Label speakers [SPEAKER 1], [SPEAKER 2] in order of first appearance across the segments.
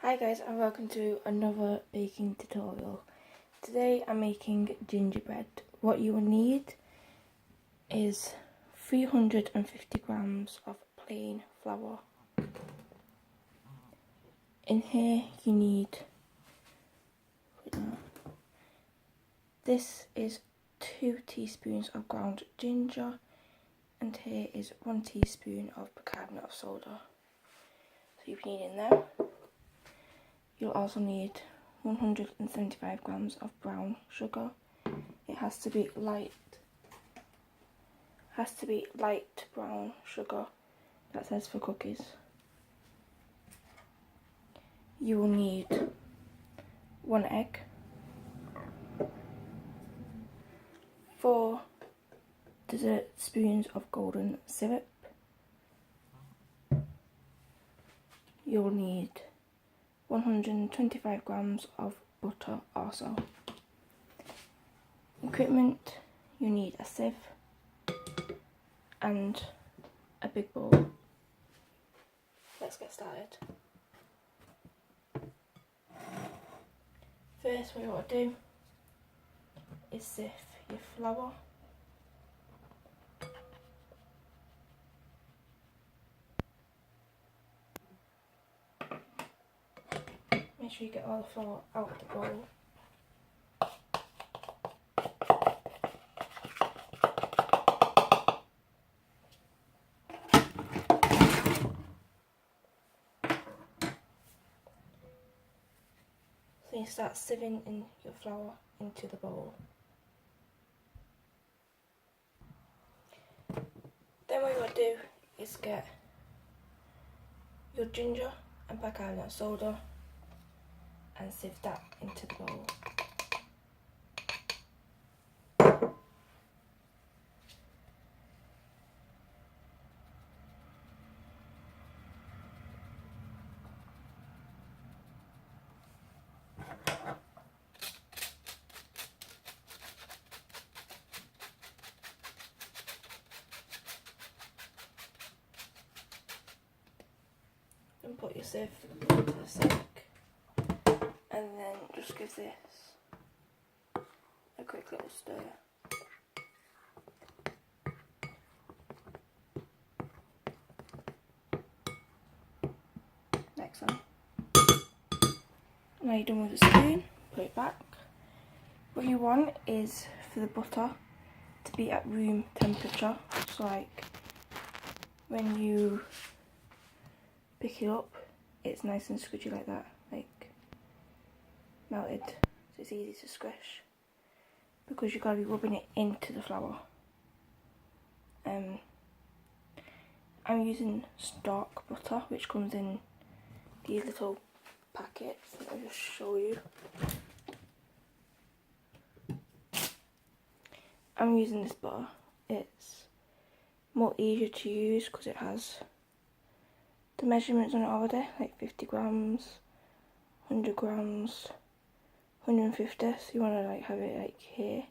[SPEAKER 1] Hi guys, and welcome to another baking tutorial. Today I'm making gingerbread. What you will need is 350 grams of plain flour. In here you need, this is 2 teaspoons of ground ginger, and here is 1 teaspoon of bicarbonate of soda. So you'll be needing them. You'll also need 175 grams of brown sugar. It has to be light brown sugar, that says for cookies. You will need 1 egg, 4 dessert spoons of golden syrup. You'll need 125 grams of butter also. Equipment, you need a sieve and a big bowl. Let's get started. First, what you want to do is sieve your flour. Make sure you get all the flour out of the bowl. So you start sieving in your flour into the bowl. Then what you want to do is get your ginger and bicarbonate of soda and sieve that into the bowl. Then put your sieve into the sink, and then just give this a quick little stir. Next one. Now you're done with the spoon, put it back. What you want is for the butter to be at room temperature, so like when you pick it up, it's nice and squidgy like that, like melted, so it's easy to squish, because you've got to be rubbing it into the flour. I'm using stock butter, which comes in these little packets. Let me just show you. I'm using this butter. It's more easier to use because it has the measurements on it already, like 50 grams, 100 grams, 150. So you want to like have it like here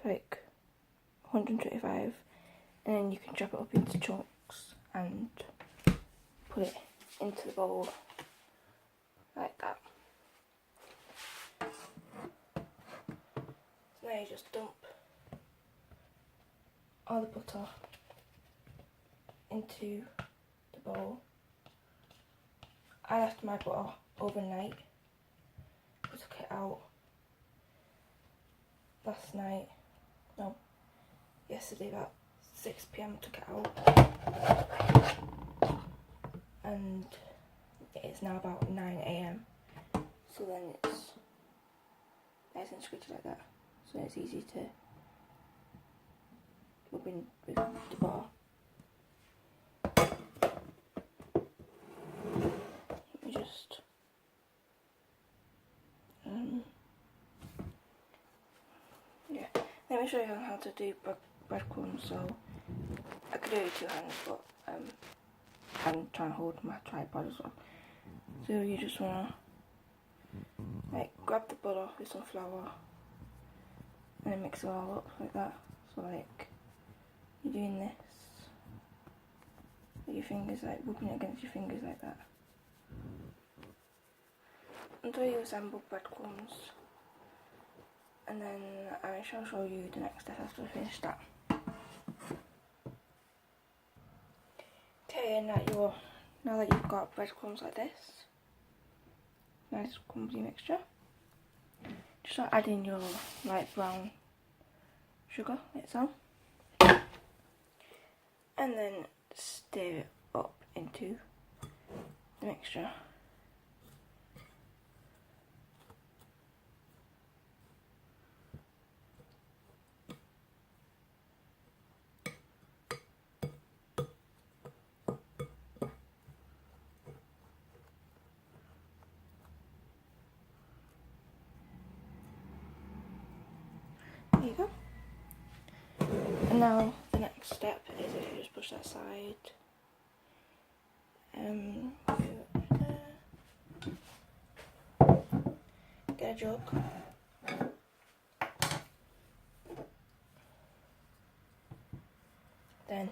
[SPEAKER 1] for like 125, and then you can chop it up into chunks and put it into the bowl like that. So now you just dump all the butter into the bowl. I left my butter overnight. I took it out yesterday about 6 PM took it out, and it's now about 9 AM, so then it's nice and squidgy like that, so it's easy to rub in with the butter. Let me just let me show you how to do breadcrumbs. So I could do it with 2 hands, but I'm trying to hold my tripod as well. So you just wanna like grab the butter with some flour and then mix it all up like that. So like you're doing this with your fingers, like rubbing it against your fingers like that. until you resemble breadcrumbs, and then I shall show you the next step after I finish that. Okay, now that you've got breadcrumbs like this, nice crumbly mixture, just start adding your light brown sugar like so, and then stir it up into the mixture. There you go. And now the next step is if you just push that side. Get a jug. Then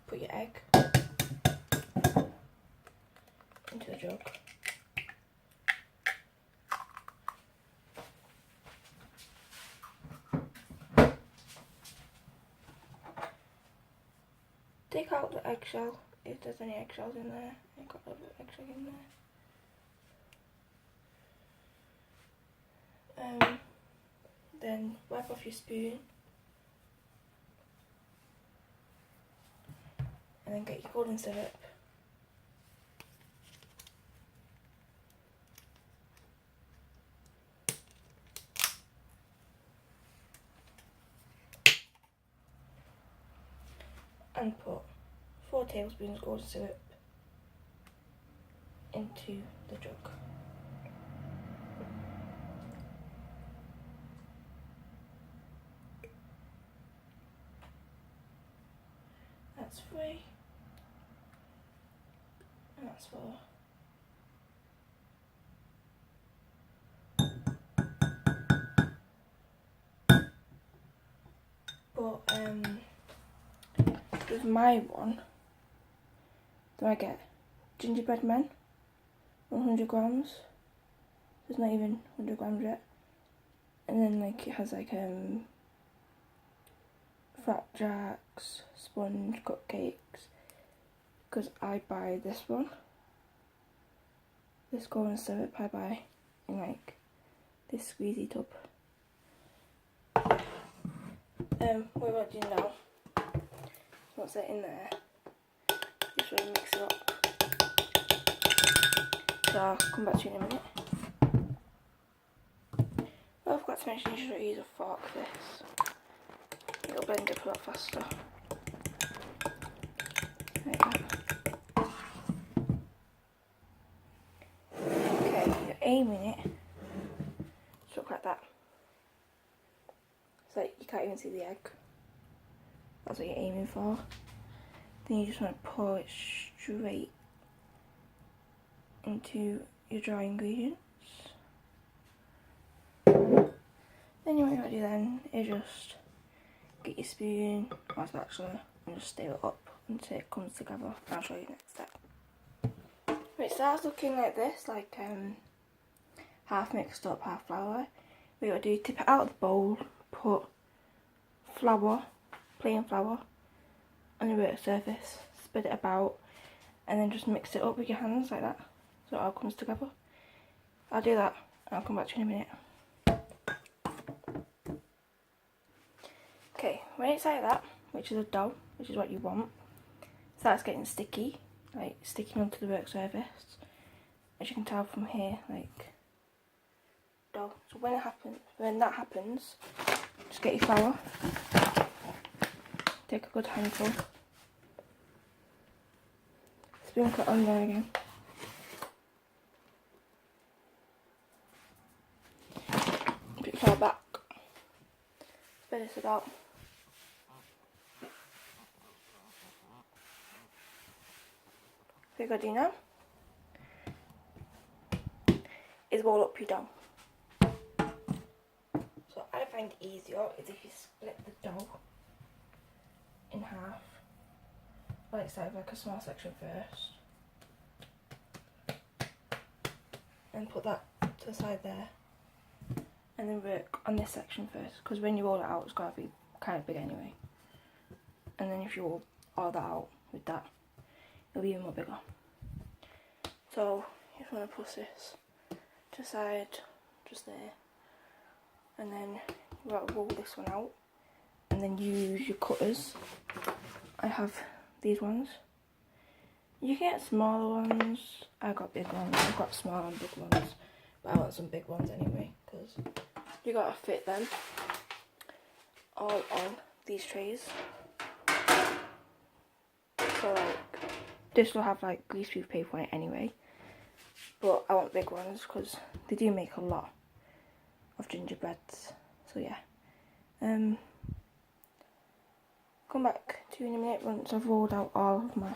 [SPEAKER 1] put your egg into the jug. Take out the eggshell if there's any eggshells in there. I've got a little bit of eggshell in there. Then wipe off your spoon. And then get your golden syrup. And put 4 tablespoons golden syrup into the jug. That's 3. And that's 4. But with my one, do I get gingerbread men, 100 grams. There's not even 100 grams yet. And then like it has like flapjacks, sponge cupcakes. Because I buy this one. This golden syrup I buy in like this squeezy tub. What about you now? Once they're in there, just want to mix it up. So I'll come back to you in a minute. Oh, I forgot to mention you should use a fork for this. It'll blend up a lot faster. There you go. Okay, you're aiming it to look like that. So you can't even see the egg. That's what you're aiming for. Then you just want to pour it straight into your dry ingredients. Then what you want to do then is just get your spoon or spatula and just stir it up until it comes together. I'll show you next step. Right, it starts looking like this, like half mixed up, half flour. What you got to do, tip it out of the bowl, put flour, plain flour, on your work surface, spread it about, and then just mix it up with your hands like that, so it all comes together. I'll do that, and I'll come back to you in a minute. Okay, when it's like that, which is a dough, which is what you want, it starts getting sticky, like sticking onto the work surface, as you can tell from here, like dough. So when that happens, just get your flour, take a good handful, sprinkle it on there again. Put your flour back, spread this about. What you gotta do now is roll up your dough. So I find it easier is if you split the dough in half, like so, like a small section first, and put that to the side there, and then work on this section first, because when you roll it out it's going to be kind of big anyway, and then if you roll all that out with that, it'll be even more bigger. So you just want to push this to the side, just there, and then you got to roll this one out, and then use your cutters. I have these ones. You can get smaller ones. I got big ones. I've got small and big ones, but I want some big ones anyway, because you got to fit them all on these trays. So like, this will have like greaseproof paper on it anyway, but I want big ones because they do make a lot of gingerbreads. So yeah, come back to you in a minute once I've rolled out all of my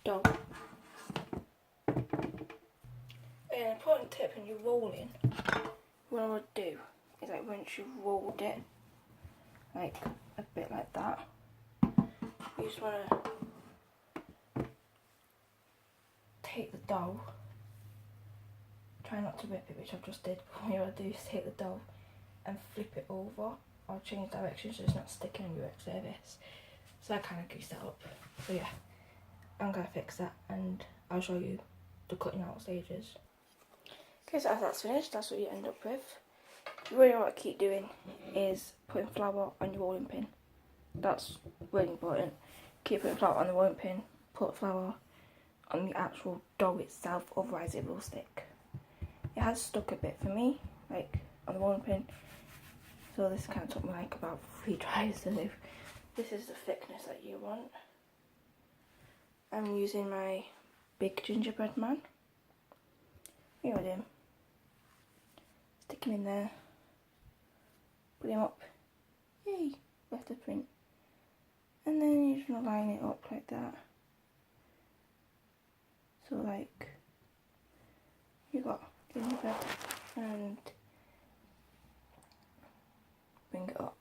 [SPEAKER 1] dough. An important tip when you're rolling, what I would do is like once you've rolled it, like a bit like that, you just want to take the dough, try not to rip it, which I've just did, but what you want to do is take the dough and flip it over or change direction so it's not sticking on your work surface. So I kind of greased that up. So yeah, I'm going to fix that and I'll show you the cutting out stages. Okay, so as that's finished, that's what you end up with. What you want to keep doing is putting flour on your rolling pin. That's really important. Keep putting flour on the rolling pin, put flour on the actual dough itself, otherwise it will stick. It has stuck a bit for me, like on the rolling pin, so this kind of took me like about 3 tries to do. This is the thickness that you want. I'm using my big gingerbread man. You know him. Stick him in there. Put him up. Yay! Left a print. And then you just want to line it up like that. So like, you got gingerbread and bring it up.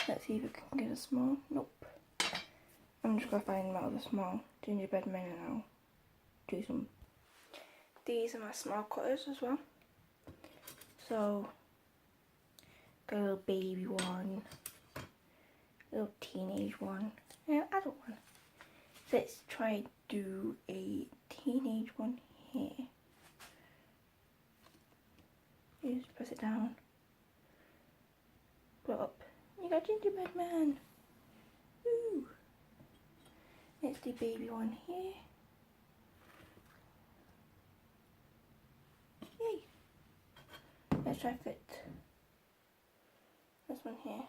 [SPEAKER 1] Let's see if we can get a small. Nope. I'm just going to find my other small gingerbread men and I'll do some. These are my small cutters as well. So, got a little baby one, a little teenage one, and an adult one. Let's try do a teenage one here. You just press it down, put it up. You got gingerbread man. Woo! Let's do baby one here. Yay! Let's try fit this one here.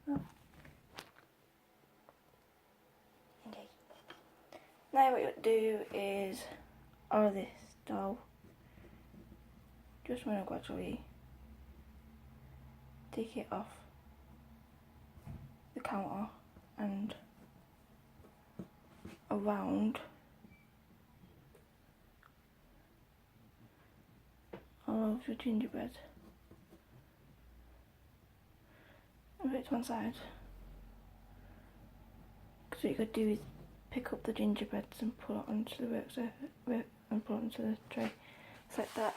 [SPEAKER 1] Oh. Okay. Now what you do is all this dough. Just want to gradually take it off the counter and around all of your gingerbread. Put it to one side. Because what you could do is pick up the gingerbreads and put it onto the work surface and put it onto the tray. It's like that.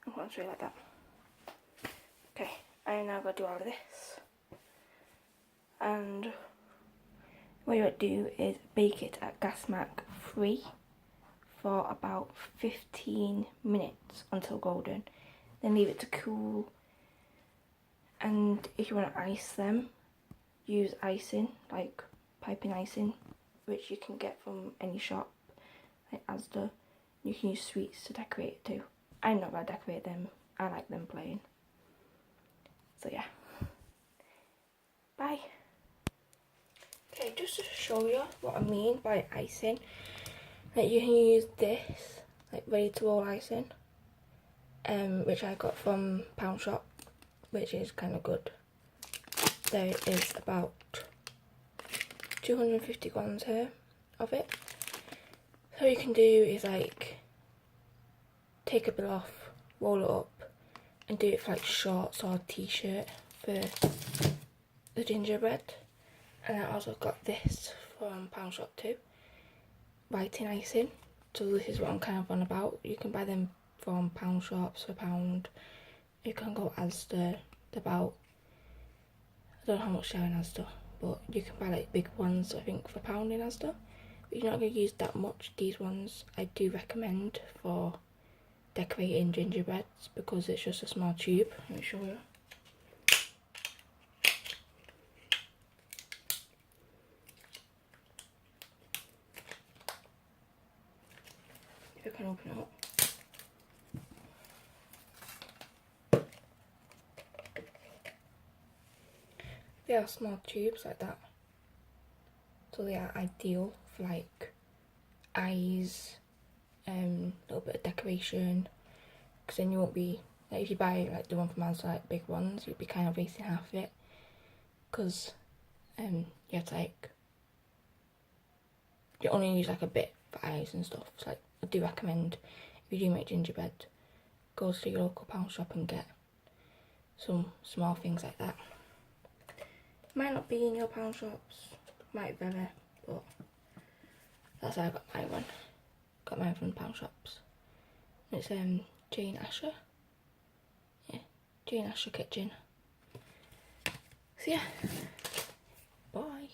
[SPEAKER 1] And put it on the tray like that. Okay, I'm now going to do all of this. And what you would do is bake it at gas mark 3 for about 15 minutes until golden. Then leave it to cool. And if you want to ice them, use icing, like piping icing, which you can get from any shop, like Asda. You can use sweets to decorate it too. I'm not going to decorate them, I like them plain. So yeah. Bye. Okay, just to show you what I mean by icing, like you can use this, like ready to roll icing, which I got from Pound Shop, which is kind of good. There is about 250 grams here of it. So what you can do is like take a bit off, roll it up, and do it for like shorts or t-shirt for the gingerbread. And I also got this from Pound Shop too, writing icing. So this is what I'm kind of on about. You can buy them from pound shops for £1. You can go Asda, about, I don't know how much they're in Asda, but you can buy like big ones I think for £1 in Asda. But you're not going to use that much. These ones I do recommend for decorating gingerbreads because it's just a small tube. Let me show you. If I can open it up. They are small tubes like that, so they are ideal for like eyes, a little bit of decoration, because then you won't be, like if you buy like the one from Asda, like big ones, you'd be kind of wasting half of it, because you have to like, you only use like a bit for eyes and stuff. So like I do recommend, if you do make gingerbread, go to your local pound shop and get some small things like that. Might not be in your pound shops, might vary, but that's how I got my one. Got mine from pound shops. It's Jane Asher. Yeah, Jane Asher Kitchen. So yeah, bye.